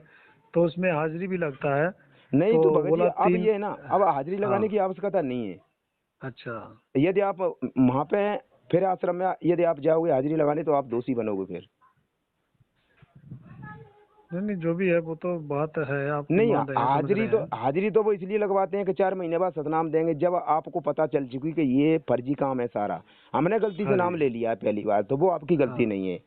तो उसमें हाजिरी भी लगता है। नहीं तो तो भगत जी बोला अब 3। ये है ना, अब हाजिरी हाँ। लगाने की आवश्यकता नहीं है। अच्छा। यदि आप वहां पे फिर आश्रम में यदि आप जाओगे हाजिरी लगाने, तो आप दोषी बनोगे फिर। नहीं नहीं, जो भी है वो तो बात है, आपकी नहीं, मान रहे हैं, समझ रहे हैं। हाजिरी तो वो इसलिए लगवाते हैं कि 4 महीने बाद सतनाम देंगे, जब आपको पता चल चुकी कि ये फर्जी काम है सारा, हमने गलती से हाँ नाम जी। ले लिया है पहली बार, तो वो आपकी गलती हाँ। नहीं है।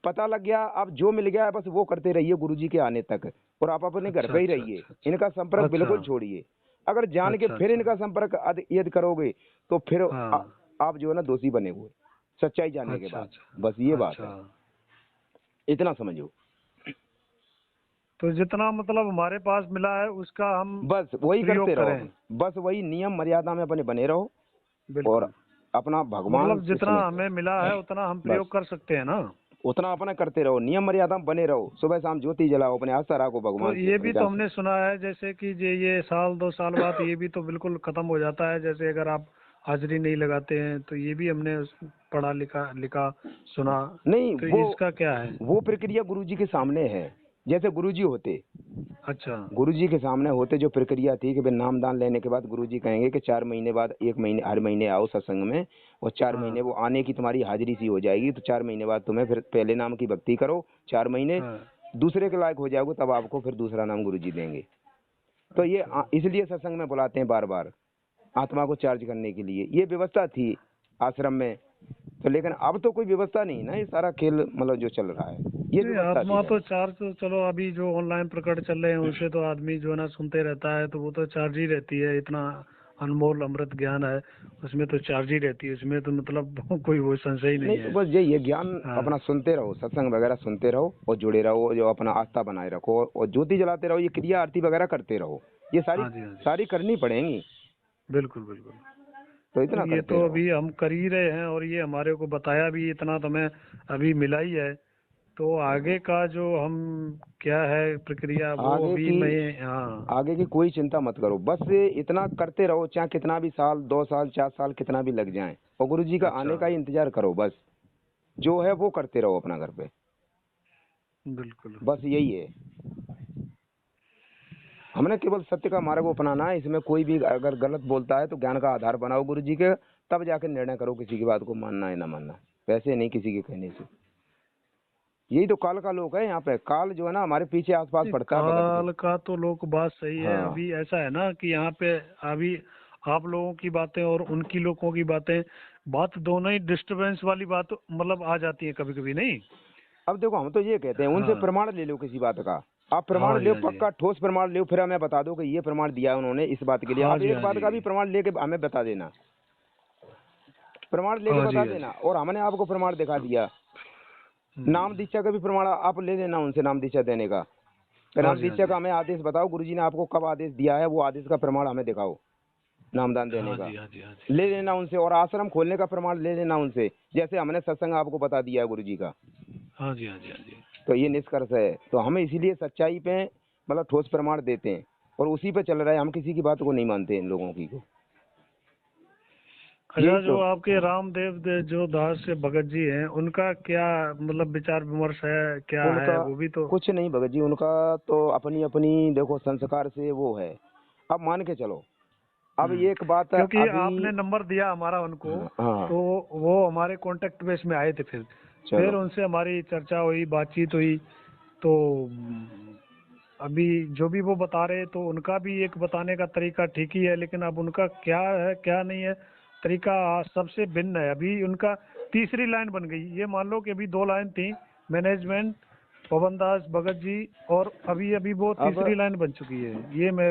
पता लग गया, अब जो मिल गया है बस वो करते रहिए गुरुजी के आने तक, और आप अपने घर अच्छा पे ही अच्छा रहिए। अच्छा अच्छा। इनका संपर्क अच्छा बिल्कुल छोड़िए। अगर जान के अच्छा फिर अच्छा। इनका संपर्क यदि करोगे, तो फिर हाँ। आप जो है ना दोषी बने हुए, सच्चाई जानने के अच्छा बाद। अच्छा। बस ये बात अच्छा। है, इतना समझो। तो जितना मतलब हमारे पास मिला है उसका हम बस वही करते प्रयोग रहो, करें। बस वही नियम मर्यादा में अपने बने रहो, और बिल्कुल। अपना भगवान मतलब से जितना स्नेह हमें मिला है उतना हम बस प्रयोग कर सकते हैं ना। उतना अपना करते रहो, नियम मर्यादा में बने रहो, सुबह शाम ज्योति जलाओ, अपने आस्था रखो तो भगवान से ये भी तो पहचान से। हमने सुना है जैसे कि ये साल 2 साल बाद ये भी तो बिल्कुल खत्म हो जाता है, जैसे अगर आप हाजिरी नहीं लगाते हैं तो ये भी हमने पढ़ा लिखा लिखा सुना। नहीं, तो वो इसका क्या है? वो प्रक्रिया गुरुजी के सामने है। जैसे गुरुजी होते, अच्छा। गुरुजी के सामने होते जो प्रक्रिया थी कि भाई नामदान लेने के बाद गुरुजी कहेंगे कि 4 महीने बाद, 1 महीने हर महीने आओ सत्संग में, और 4 महीने हाँ वो आने की तुम्हारी हाजिरी सी हो जाएगी, तो 4 महीने बाद तुम्हें फिर पहले नाम की भक्ति करो, 4 महीने हाँ। दूसरे के लायक हो जाओगे, तब आपको फिर दूसरा नाम गुरुजी देंगे। तो ये अच्छा। इसलिए सत्संग में बुलाते हैं बार बार, आत्मा को चार्ज करने के लिए। ये व्यवस्था थी आश्रम में, तो लेकिन अब तो कोई व्यवस्था नहीं ना, ये सारा खेल मतलब जो चल रहा है, ये नहीं, व्यवस्था थी आत्मा तो पहले। चार्ज तो चलो अभी जो ऑनलाइन प्रकट चल रहे हैं उनसे तो आदमी जो है ना सुनते रहता है, तो वो तो चार्ज ही रहती है। इतना अनमोल अमृत ज्ञान है, उसमें तो चार्ज ही रहती है, उसमें तो मतलब कोई वो संशय ही नहीं नहीं तो है। बस यही है, ज्ञान हाँ। अपना सुनते रहो, सत्संग वगैरह सुनते रहो, और जुड़े रहो, जो अपना आस्था बनाए रखो, और ज्योति जलाते रहो, ये क्रिया आरती वगैरह करते रहो, ये सारी हाँ जी। हाँ जी। सारी करनी पड़ेंगी, बिल्कुल बिल्कुल। तो तो इतना ये करते तो रहो। अभी हम कर ही रहे हैं, और ये हमारे को बताया भी इतना तो हमें अभी मिला ही है। तो आगे का जो हम क्या है प्रक्रिया वो आगे अभी की मैं। हाँ। आगे की कोई चिंता मत करो, बस इतना करते रहो, चाहे कितना भी साल, 2 साल, 4 साल कितना भी लग जाए, और गुरु जी का अच्छा। आने का ही इंतजार करो। बस जो है वो करते रहो अपना घर पे, बिल्कुल। बस यही है। हमने केवल सत्य का मार्ग अपनाना है, इसमें कोई भी अगर गलत बोलता है तो ज्ञान का आधार बनाओ गुरु जी के, तब जाकर निर्णय करो किसी की बात को मानना है ना मानना, वैसे नहीं किसी के कहने से। यही तो काल का लोक है, यहाँ पे काल जो है ना हमारे पीछे आसपास नहीं, पड़ता है भगत के। काल का तो लोग बात सही है। हाँ, अभी ऐसा है ना कि यहाँ पे अभी आप लोगों की बातें और उनकी लोगों की बातें, बात दोनों ही डिस्टरबेंस वाली बात मतलब आ जाती है कभी कभी, नहीं। अब देखो हम तो ये कहते हैं, उनसे हाँ। प्रमाण ले लो किसी बात का। आप प्रमाण हाँ जी। ले, हाँ जी। पक्का ठोस प्रमाण ले, फिर हमें बता दो कि ये प्रमाण दिया है उन्होंने इस बात के लिए। हाँ आप जी। एक हाँ बात जी। का भी प्रमाण लेके हमें बता देना, प्रमाण लेके हाँ बता जी। हाँ देना, जी। और हमने आपको प्रमाण दिखा दिया। नाम हम्म। दीक्षा का भी प्रमाण आप ले लेना उनसे, नाम दीक्षा देने का। हाँ नाम जी। हाँ दीक्षा जी। का हमें आदेश बताओ, गुरुजी ने आपको कब आदेश दिया है, वो आदेश का प्रमाण हमें दिखाओ, नामदान देने हाँ का। जी। हाँ जी। हाँ जी। ले लेना उनसे, और आश्रम खोलने का प्रमाण ले लेना उनसे, जैसे हमने सत्संग आपको बता दिया है गुरुजी का। हाँ जी। हाँ जी। हाँ जी। तो ये निष्कर्ष है, तो हम इसीलिए सच्चाई पे मतलब ठोस प्रमाण देते हैं, और उसी पे चल रहा है, हम किसी की बात को नहीं मानते इन लोगों की को। यही अच्छा, तो। जो आपके रामदेव जो दास से भगत जी हैं उनका क्या मतलब विचार विमर्श है, क्या है उनका वो भी तो। कुछ नहीं भगत जी, उनका तो अपनी अपनी देखो संस्कार से वो है। अब मान के चलो, अब एक बात क्योंकि अभी। आपने नंबर दिया हमारा उनको, हाँ हाँ, तो वो हमारे कांटेक्ट बेस में आए थे। फिर चलो। उनसे हमारी चर्चा हुई, बातचीत हुई। तो अभी जो भी वो बता रहे तो उनका भी एक बताने का तरीका ठीक ही है, लेकिन अब उनका क्या है क्या नहीं है तरीका सबसे भिन्न है। अभी उनका तीसरी लाइन बन गई। ये मान लो कि अभी 2 लाइन थी, मैनेजमेंट, पवन दास भगत जी, और अभी अभी वो अब तीसरी लाइन बन चुकी है। ये मैं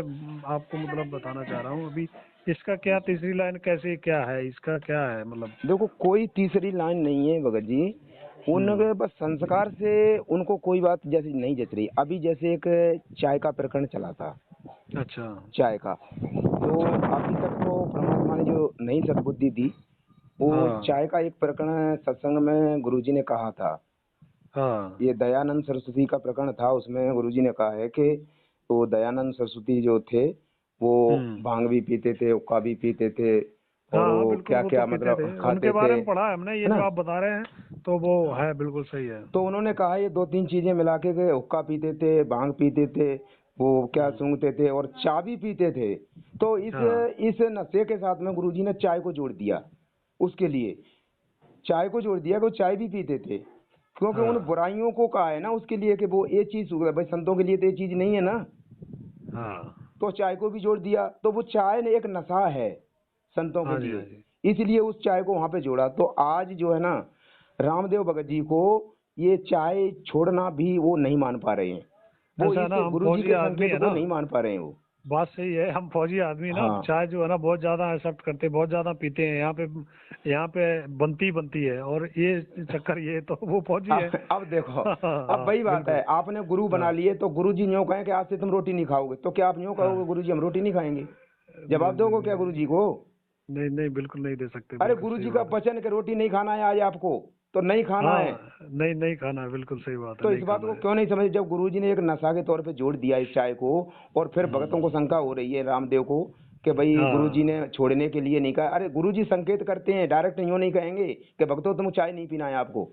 आपको मतलब बताना चाह रहा हूँ अभी। इसका क्या तीसरी लाइन कैसे क्या है, इसका क्या है मतलब। देखो कोई तीसरी लाइन नहीं है भगत जी, उनके बस संस्कार से उनको कोई बात जैसे नहीं जच रही। अभी जैसे एक चाय का प्रकरण चला था, अच्छा। चाय का, तो अभी तक तो परमात्मा ने जो नई सद्बुद्धि दी, वो हाँ चाय का एक प्रकरण सत्संग में गुरुजी ने कहा था। हाँ। ये दयानंद सरस्वती का प्रकरण था, उसमें गुरुजी ने कहा है कि तो दयानंद सरस्वती जो थे वो भांग भी पीते थे, हुक्का भी पीते थे, और हाँ वो बिल्कुल, क्या वो तो क्या पीते थे, मतलब उनके खाते थे, बारे में है पढ़ा है हमने, ये जो ना। आप बता रहे हैं तो वो है, बिल्कुल सही है। तो उन्होंने कहा ये दो तीन चीजें मिला के हुक्का पीते थे, भांग पीते थे, वो क्या सूंघते थे और चाय भी पीते थे। तो हाँ इस नशे के साथ में गुरुजी ने चाय को जोड़ दिया, उसके लिए चाय को जोड़ दिया कि वो चाय भी पीते थे, क्योंकि उन हाँ बुराइयों को कहा है ना उसके लिए कि वो ये चीज, भाई संतों के लिए तो ये चीज नहीं है ना, हाँ। तो चाय को भी जोड़ दिया। तो वो चाय ने एक नशा है संतों के हाँ जी, हाँ लिए, जी। इसलिए उस चाय को वहां पे जोड़ा। तो आज जो है ना, रामदेव भगत जी को ये चाय छोड़ना भी वो नहीं मान पा रहे हैं, वो ऐसा है इस ना, हम गुरु जी फौजी के आदमी संकेत है को ना, नहीं मान पा रहे हैं वो। बात सही है, हम फौजी आदमी ना, हाँ चाय जो है ना बहुत ज्यादा एक्सेप्ट करते हैं, बहुत ज्यादा पीते हैं, यहाँ पे बनती बनती है, और ये चक्कर, ये तो वो फौजी है। अब देखो, अब हाँ वही बात है, बिल्कुल। आपने गुरु बना हाँ लिए तो गुरु जी यूँ कहें कि आज से तुम रोटी नहीं खाओगे, तो क्या आप यूँ हाँ। कहोगे गुरु जी हम रोटी नहीं खाएंगे? नहीं जवाब नहीं दोगे क्या नहीं गुरु जी को? नहीं नहीं, बिल्कुल नहीं दे सकते, अरे बिल्कुल गुरु सही जी का बात है। वचन कि रोटी नहीं खाना है आज आपको, तो नहीं खाना है। हाँ, नहीं नहीं खाना है, बिल्कुल सही बात है, तो इस नहीं बात खाना को है। क्यों नहीं समझे, जब गुरुजी ने एक नशा के तौर पे जोड़ दिया इस चाय को, और फिर भगतों को हम्म। शंका हो रही है रामदेव को कि भाई गुरुजी हाँ ने छोड़ने के लिए नहीं कहा। अरे गुरुजी संकेत करते हैं, डायरेक्ट यूँ नहीं कहेंगे कि भक्तों तुम चाय नहीं पीना है आपको।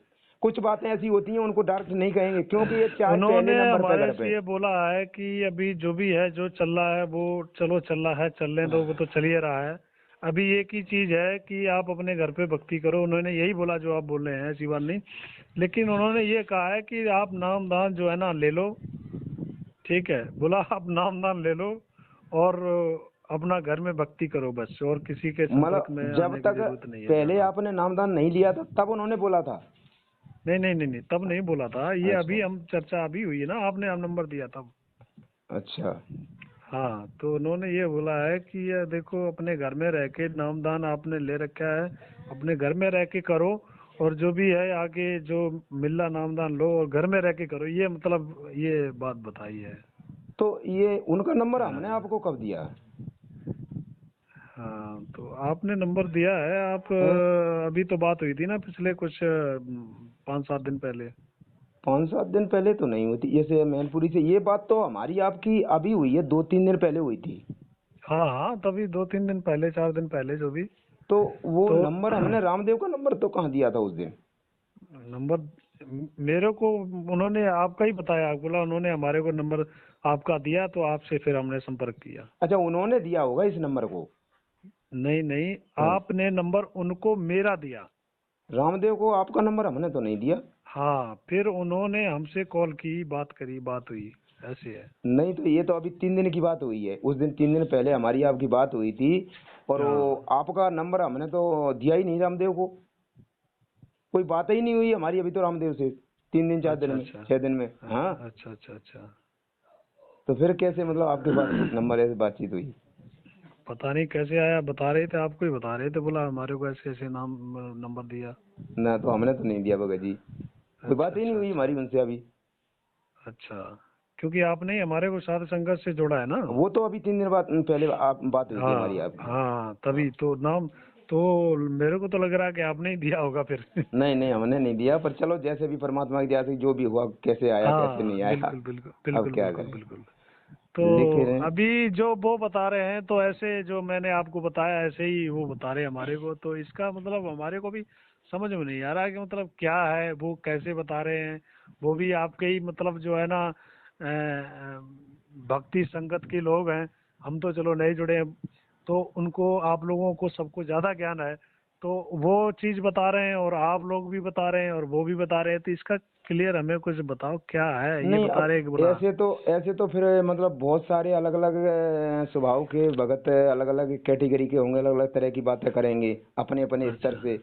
कुछ बातें ऐसी होती हैं उनको डायरेक्ट नहीं कहेंगे, क्योंकि ये चाय उन्होंने पहले नंबर पे हमारे घर से पे। ये बोला है कि अभी जो भी है, जो चल रहा है वो चलो चल रहा है, चलने दो, वो तो चल ही रहा है। अभी एक ही चीज है कि आप अपने घर पे भक्ति करो, उन्होंने यही बोला जो आप बोल रहे हैं, ऐसी बात नहीं। लेकिन उन्होंने ये कहा है कि आप नाम दान जो है ना ले लो, ठीक है, बोला आप नाम दान ले लो, और अपना घर में भक्ति करो बस, और किसी के संपर्क में मतलब जब आने की तक जरूरत नहीं है पहले ज्यादा। आपने नामदान नहीं लिया था तब उन्होंने बोला था? नहीं नहीं नहीं नहीं, तब नहीं बोला था, ये अच्छा अभी हम चर्चा अभी हुई है ना, आपने हम नंबर दिया तब। अच्छा। हाँ, तो उन्होंने ये बोला है कि ये देखो, अपने घर में रह के नामदान आपने ले रखा है, अपने घर में रह के करो, और जो भी है आगे जो मिल्ला नामदान लो और घर में रह के करो, ये मतलब ये बात बताई है। तो ये उनका नंबर हमने हाँ आपको कब दिया हाँ, तो आपने नंबर दिया है, आप है? अभी तो बात हुई थी ना पिछले कुछ 5-7 दिन पहले। 5-7 दिन पहले तो नहीं हुई थी, जैसे मैनपुरी से ये बात तो हमारी आपकी अभी हुई है, 2-3 दिन पहले हुई थी। हाँ हाँ, तभी 2-3 दिन पहले, 4 दिन पहले, जो भी। तो वो तो नंबर हमने रामदेव का नंबर तो कहाँ दिया था उस दिन? नंबर मेरे को उन्होंने आपका ही बताया, बोला उन्होंने हमारे को नंबर आपका दिया, तो आपसे फिर हमने संपर्क किया। अच्छा उन्होंने दिया होगा इस नंबर को। नहीं नहीं, हाँ, आपने नंबर उनको मेरा दिया। रामदेव को आपका नंबर हमने तो नहीं दिया। हाँ, फिर उन्होंने हमसे कॉल की, बात करी, बात हुई, ऐसे है। नहीं तो ये तो अभी 3 दिन की बात हुई है, उस दिन 3 दिन पहले हमारी आपकी बात हुई थी, और वो हाँ। आपका नंबर हमने तो दिया ही नहीं रामदेव को, कोई बात ही नहीं हुई हमारी अभी तो रामदेव से 3 दिन 4 दिन अच्छा में अच्छा। 6 दिन में। हाँ, अच्छा अच्छा अच्छा। तो फिर कैसे मतलब आपके पास नंबर ऐसे बातचीत हुई? पता नहीं कैसे आया, बता रहे थे, आपको ही बता रहे थे, बोला हमारे को ऐसे ऐसे नाम नंबर दिया। ना तो हमने तो नहीं दिया भगत जी, कोई अच्छा बात ही नहीं अच्छा हुई अच्छा। हमारी उनसे अभी। अच्छा, क्योंकि आपने ही हमारे को साध संगत से जोड़ा है ना। वो तो अभी 3 दिन बाद पहले आप बात हुई थी हमारी हाँ आपकी। हाँ, तभी तो नाम, तो मेरे को तो लग रहा है कि आपने ही दिया होगा फिर। नहीं नहीं हमने नहीं दिया, पर चलो जैसे भी परमात्मा की दया से जो भी हुआ, कैसे आया कैसे हाँ नहीं आया, बिल्कुल बिल्कुल अब बिल्कुल क्या बिल्कुल करें। बिल्कुल। तो लिख रहे हैं। अभी जो वो बता रहे हैं, तो ऐसे जो मैंने आपको बताया ऐसे ही वो बता रहे हैं हमारे को, तो इसका मतलब हमारे को भी समझ में नहीं आ रहा कि मतलब क्या है, वो कैसे बता रहे हैं। वो भी आपके ही मतलब जो है ना, भक्ति संगत के लोग हैं, हम तो चलो नए जुड़े हैं, तो उनको, आप लोगों को सबको ज्यादा ज्ञान है, तो वो चीज बता रहे हैं, और आप लोग भी बता रहे हैं, और वो भी बता रहे हैं, तो इसका क्लियर हमें कुछ बताओ, क्या है ये नहीं बता अब रहे हैं कि बोला। ऐसे तो फिर मतलब बहुत सारे अलग अलग स्वभाव के भगत अलग अलग कैटेगरी के होंगे, अलग अलग तरह की बातें करेंगे अपने अपने स्तर अच्छा से।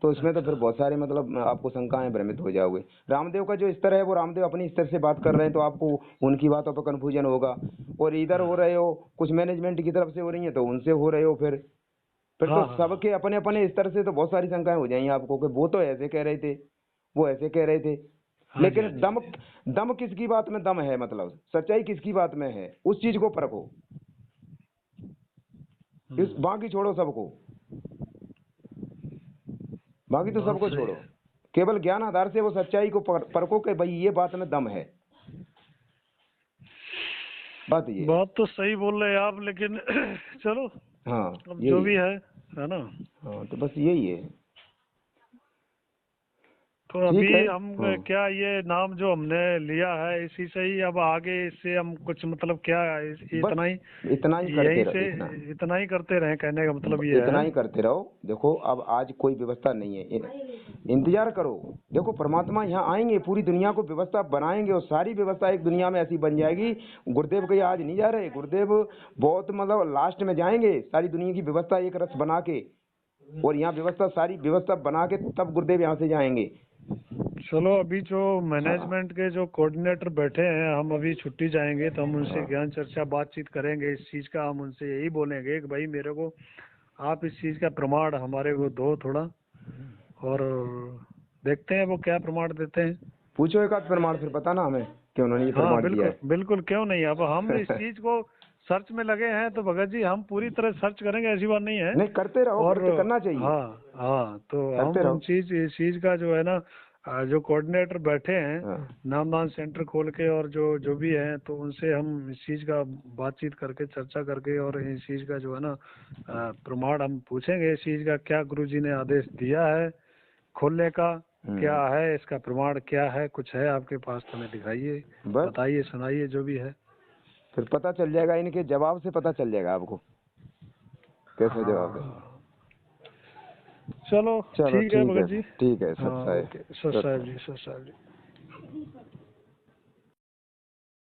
तो इसमें तो अच्छा। फिर बहुत सारे मतलब आपको शंकाएं, भ्रमित हो जाओगे। रामदेव का जो स्तर है वो रामदेव अपने स्तर से बात कर रहे हैं, तो आपको उनकी बातों पर कंफ्यूजन होगा। और इधर हो हाँ रहे हो कुछ मैनेजमेंट की तरफ से हो रही है तो उनसे हो रहे हो, फिर तो हाँ हाँ। सबके अपने अपने स्तर से तो बहुत सारी शंकाएं हो जाएंगी आपको कि वो तो ऐसे कह रहे थे वो ऐसे कह रहे थे। हाँ जी, लेकिन हाँ जी। दम दम किसकी बात में दम है, मतलब सच्चाई किसकी बात में है, उस चीज को परखो। इस बाकी छोड़ो सबको, बाकी तो बात सबको सही छोड़ो, है। केवल ज्ञान आधार से वो सच्चाई को परखो कि भाई ये बात में दम है। बात ये है। बात तो सही बोल रहे हैं आप, लेकिन चलो हाँ अब जो यही भी है। है ना। हाँ तो बस यही है। तो ठीक अभी है। हम हाँ क्या ये नाम जो हमने लिया है इसी से ही अब आगे इससे हम कुछ मतलब क्या बस इतना ही इतना ही करते यहीं रहो, से इतना ही करते रहें, कहने का मतलब ये इतना है। ही करते रहो। देखो अब आज कोई व्यवस्था नहीं है, इंतजार करो। देखो परमात्मा यहाँ आएंगे, पूरी दुनिया को व्यवस्था बनाएंगे और सारी व्यवस्था एक दुनिया में ऐसी बन जाएगी। गुरुदेव कहीं आज नहीं जा रहे, गुरुदेव बहुत मतलब लास्ट में जाएंगे, सारी दुनिया की व्यवस्था एक रस बना के, और यहाँ व्यवस्था सारी व्यवस्था बना के तब गुरुदेव यहाँ से जाएंगे। चलो अभी जो हाँ मैनेजमेंट के जो कोऑर्डिनेटर बैठे हैं, हम अभी छुट्टी जाएंगे तो हम उनसे हाँ ज्ञान चर्चा बातचीत करेंगे इस चीज़ का। हम उनसे यही बोलेंगे कि भाई मेरे को आप इस चीज़ का प्रमाण हमारे को दो थोड़ा, और देखते हैं वो क्या प्रमाण देते हैं। पूछो एक आध प्रमाण, फिर पता ना हमें कि उन्होंने ये हाँ प्रमाण दिया बिल्कुल है। बिल्कुल, क्यों नहीं। अब हम इस चीज़ को सर्च में लगे हैं तो भगत जी हम पूरी तरह सर्च करेंगे, ऐसी बात नहीं है। नहीं करते रहो, और करना चाहिए, हाँ हाँ, तो करते हम रहो। इस चीज़ का जो है ना, जो कोऑर्डिनेटर बैठे हैं हाँ नामदान सेंटर खोल के, और जो भी हैं तो उनसे हम इस चीज़ का बातचीत करके चर्चा करके, और इस चीज़ का जो है ना प्रमाण हम पूछेंगे इस चीज़ का, क्या गुरुजी ने आदेश दिया है खोलने का, क्या हम्म, है इसका प्रमाण, क्या है, कुछ है आपके पास तो हमें दिखाइए, बस बताइए, सुनाइए जो भी है। फिर पता चल जाएगा, इनके जवाब से पता चल जाएगा आपको कैसे जवाब देंगे। हाँ चलो चलो ठीक है ठीक है, भगत जी। ठीक है हाँ सत्साई। ओके, सत साहब जी, सत साहब जी।